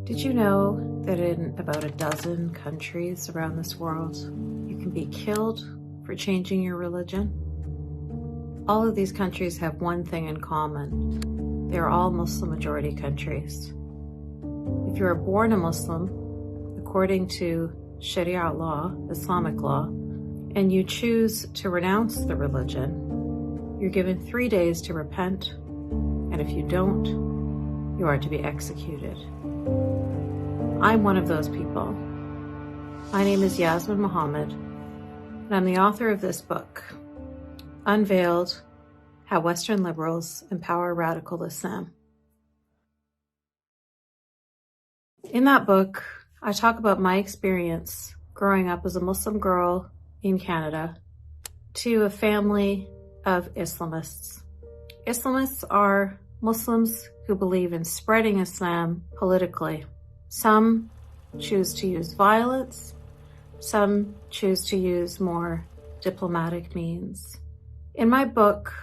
Did you know that in about a dozen countries around this world, you can be killed for changing your religion? All of these countries have one thing in common. They are all Muslim majority countries. If you are born a Muslim, according to Sharia law, Islamic law, and you choose to renounce the religion, you're given 3 days to repent, and if you don't, you are to be executed. I'm one of those people. My name is Yasmine Mohammed, and I'm the author of this book, Unveiled: How Western Liberals Empower Radical Islam. In that book, I talk about my experience growing up as a Muslim girl in Canada to a family of Islamists. Islamists are Muslims who believe in spreading Islam politically. Some choose to use violence, some choose to use more diplomatic means. In my book,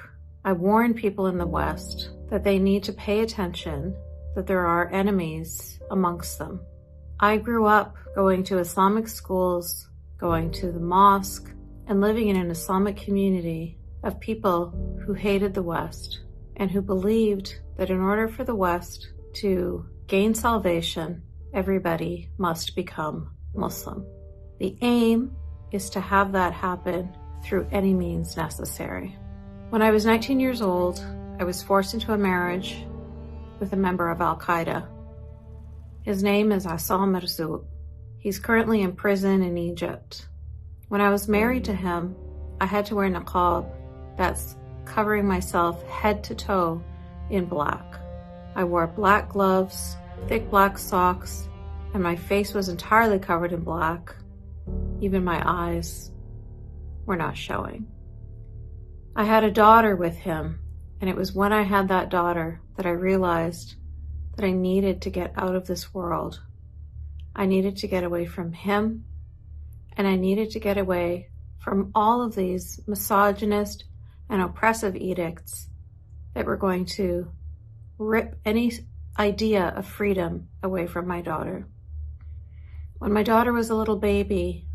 I warn people in the West that they need to pay attention, that there are enemies amongst them. I grew up going to Islamic schools, going to the mosque, and living in an Islamic community of people who hated the West and who believed that in order for the West to gain salvation, everybody must become Muslim. The aim is to have that happen through any means necessary. When I was 19 years old, I was forced into a marriage with a member of Al-Qaeda. His name is Assam Marzouk. He's currently in prison in Egypt. When I was married to him, I had to wear niqab, that's covering myself head to toe in black. I wore black gloves, thick black socks, and my face was entirely covered in black. Even my eyes were not showing. I had a daughter with him, and it was when I had that daughter that I realized that I needed to get out of this world. I needed to get away from him, and I needed to get away from all of these misogynist and oppressive edicts that were going to rip any idea of freedom away from my daughter. When my daughter was a little baby,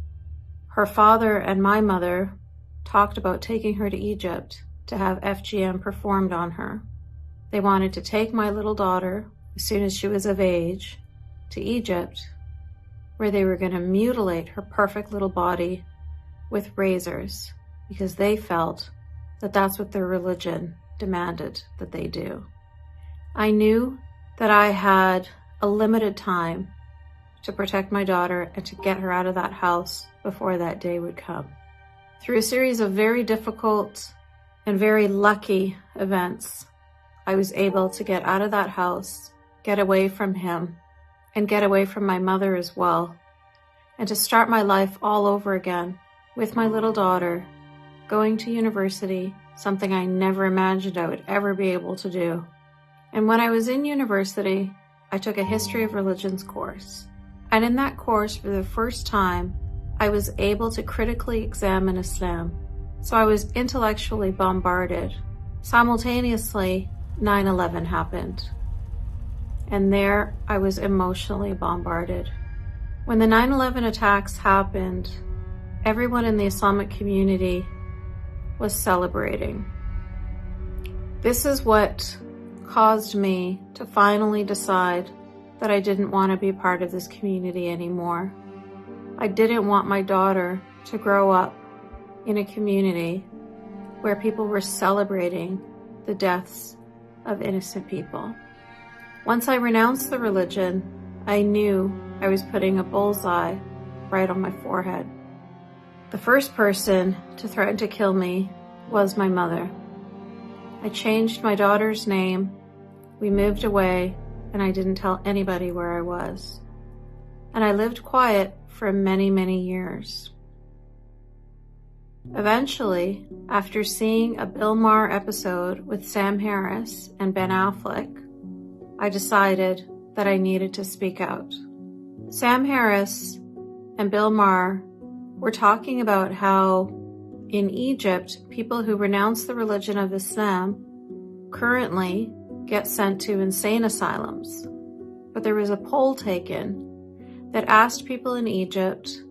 her father and my mother talked about taking her to Egypt to have FGM performed on her. They wanted to take my little daughter, as soon as she was of age, to Egypt, where they were going to mutilate her perfect little body with razors, because they felt that that's what their religion demanded that they do. I knew that I had a limited time to protect my daughter and to get her out of that house before that day would come. Through a series of very difficult and very lucky events, I was able to get out of that house, get away from him, and get away from my mother as well, and to start my life all over again with my little daughter, going to university, something I never imagined I would ever be able to do. And when I was in university, I took a history of religions course. And in that course, for the first time, I was able to critically examine Islam. So I was intellectually bombarded. Simultaneously, 9/11 happened. And there I was emotionally bombarded. When the 9/11 attacks happened, everyone in the Islamic community was celebrating. This is what caused me to finally decide that I didn't want to be part of this community anymore. I didn't want my daughter to grow up in a community where people were celebrating the deaths of innocent people. Once I renounced the religion, I knew I was putting a bullseye right on my forehead. The first person to threaten to kill me was my mother. I changed my daughter's name, we moved away, and I didn't tell anybody where I was. And I lived quiet for many, many years. Eventually, after seeing a Bill Maher episode with Sam Harris and Ben Affleck, I decided that I needed to speak out. Sam Harris and Bill Maher were talking about how in Egypt, people who renounce the religion of Islam currently get sent to insane asylums. but there was a poll taken that asked people in Egypt,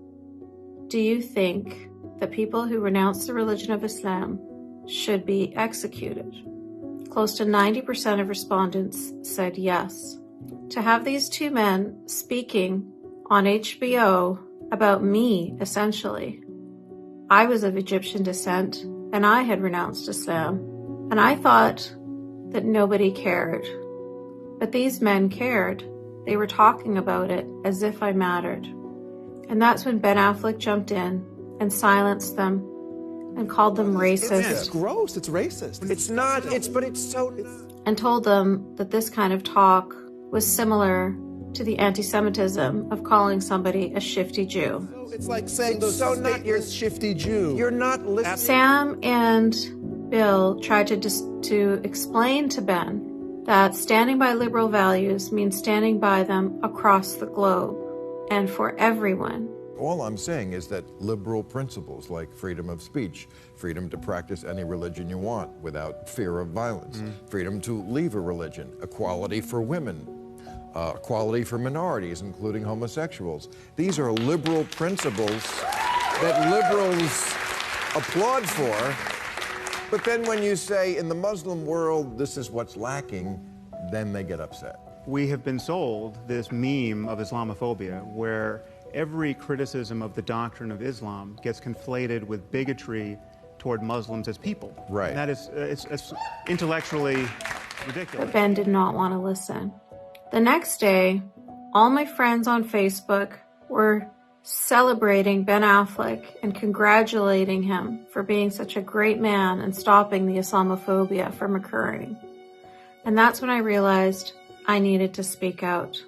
do you think that people who renounce the religion of Islam should be executed? Close to 90% of respondents said yes. To have these two men speaking on HBO about me, essentially. I was of Egyptian descent, and I had renounced Islam, and I thought that nobody cared. But these men cared. They were talking about it as if I mattered. And that's when Ben Affleck jumped in and silenced them and called them racist. It's gross. It's racist. It's not. And told them that this kind of talk was similar to the anti-Semitism of calling somebody a shifty Jew. It's like saying you're a shifty Jew. You're not listening. Sam and Bill tried to explain to Ben that standing by liberal values means standing by them across the globe and for everyone. All I'm saying is that liberal principles like freedom of speech, freedom to practice any religion you want without fear of violence, freedom to leave a religion, equality for women, equality for minorities, including homosexuals. These are liberal principles that liberals applaud for, but then when you say in the Muslim world this is what's lacking, then they get upset. We have been sold this meme of Islamophobia where every criticism of the doctrine of Islam gets conflated with bigotry toward Muslims as people. Right. And that is it's intellectually ridiculous. But Ben did not want to listen. The next day, all my friends on Facebook were celebrating Ben Affleck and congratulating him for being such a great man and stopping the Islamophobia from occurring. And that's when I realized I needed to speak out.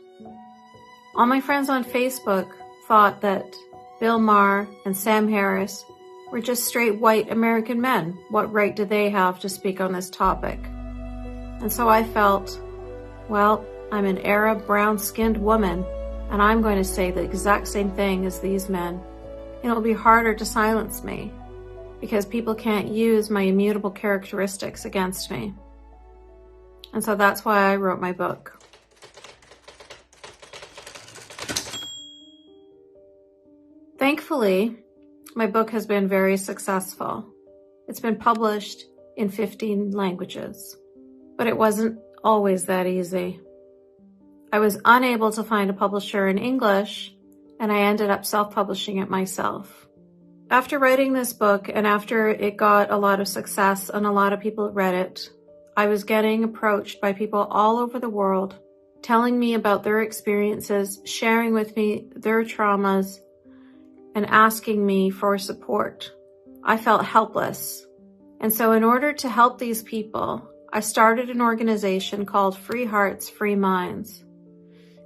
All my friends on Facebook thought that Bill Maher and Sam Harris were just straight white American men. What right did they have to speak on this topic? And so I felt, well, I'm an Arab, brown-skinned woman, and I'm going to say the exact same thing as these men. And it'll be harder to silence me because people can't use my immutable characteristics against me. And so that's why I wrote my book. Thankfully, my book has been very successful. It's been published in 15 languages, but it wasn't always that easy. I was unable to find a publisher in English, and I ended up self-publishing it myself. After writing this book, and after it got a lot of success and a lot of people read it, I was getting approached by people all over the world, telling me about their experiences, sharing with me their traumas, and asking me for support. I felt helpless. And so in order to help these people, I started an organization called Free Hearts, Free Minds.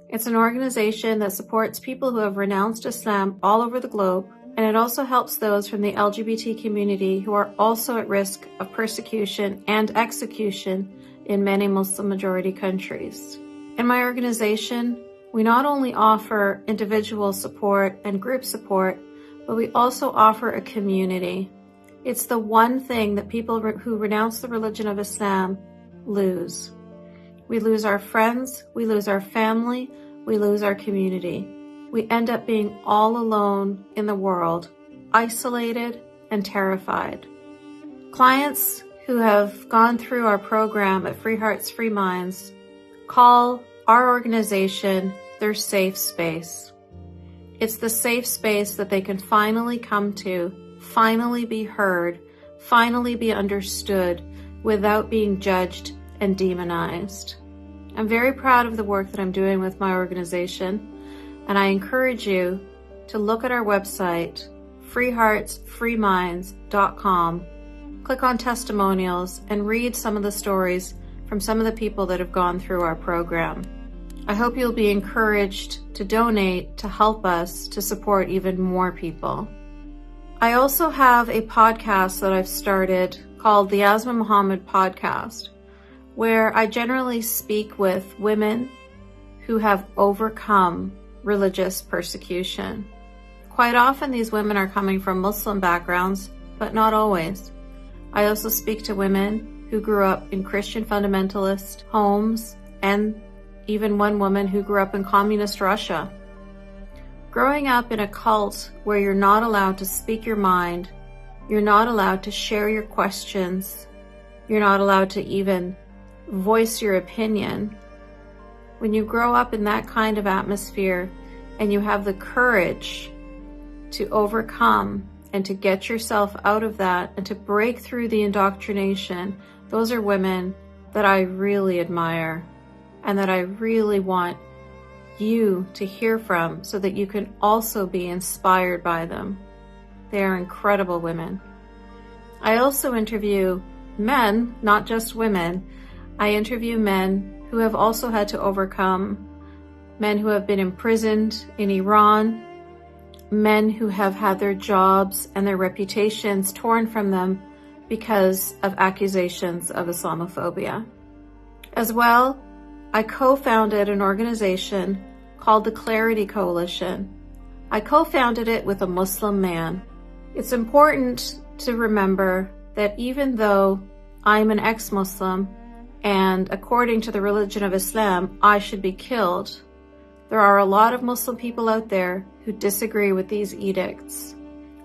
It's an organization that supports people who have renounced Islam all over the globe, and it also helps those from the LGBT community who are also at risk of persecution and execution in many Muslim-majority countries. In my organization, we not only offer individual support and group support, but we also offer a community. It's the one thing that people who renounce the religion of Islam lose. We lose our friends, we lose our family, we lose our community. We end up being all alone in the world, isolated and terrified. Clients who have gone through our program at Free Hearts, Free Minds call our organization their safe space. It's the safe space that they can finally come to, finally be heard, finally be understood without being judged and demonized. I'm very proud of the work that I'm doing with my organization, and I encourage you to look at our website, freeheartsfreeminds.com, click on testimonials, and read some of the stories from some of the people that have gone through our program. I hope you'll be encouraged to donate to help us to support even more people. I also have a podcast that I've started called the Yasmine Mohammed Podcast, where I generally speak with women who have overcome religious persecution. Quite often these women are coming from Muslim backgrounds, but not always. I also speak to women who grew up in Christian fundamentalist homes and even one woman who grew up in communist Russia. Growing up in a cult where you're not allowed to speak your mind, you're not allowed to share your questions, you're not allowed to even voice your opinion. When you grow up in that kind of atmosphere and you have the courage to overcome and to get yourself out of that and to break through the indoctrination, those are women that I really admire and that I really want you to hear from so that you can also be inspired by them. They are incredible women. I also interview men, not just women. I interview men who have also had to overcome, men who have been imprisoned in Iran, men who have had their jobs and their reputations torn from them because of accusations of Islamophobia. As well, I co-founded an organization called the Clarity Coalition. I co-founded it with a Muslim man. It's important to remember that even though I'm an ex-Muslim and according to the religion of Islam, I should be killed, there are a lot of Muslim people out there who disagree with these edicts.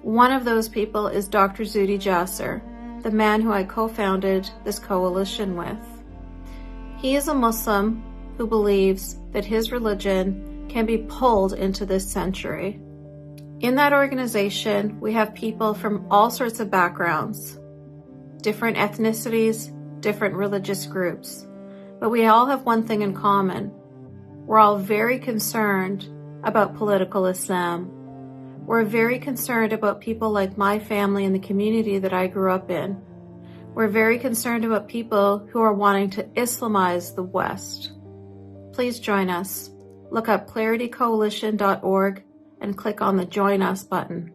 One of those people is Dr. Zuhdi Jasser, the man who I co-founded this coalition with. He is a Muslim who believes that his religion can be pulled into this century. In that organization, we have people from all sorts of backgrounds, different ethnicities, different religious groups, but we all have one thing in common. We're all very concerned about political Islam. We're very concerned about people like my family and the community that I grew up in. We're very concerned about people who are wanting to Islamize the West. Please join us. Look up claritycoalition.org and click on the Join Us button.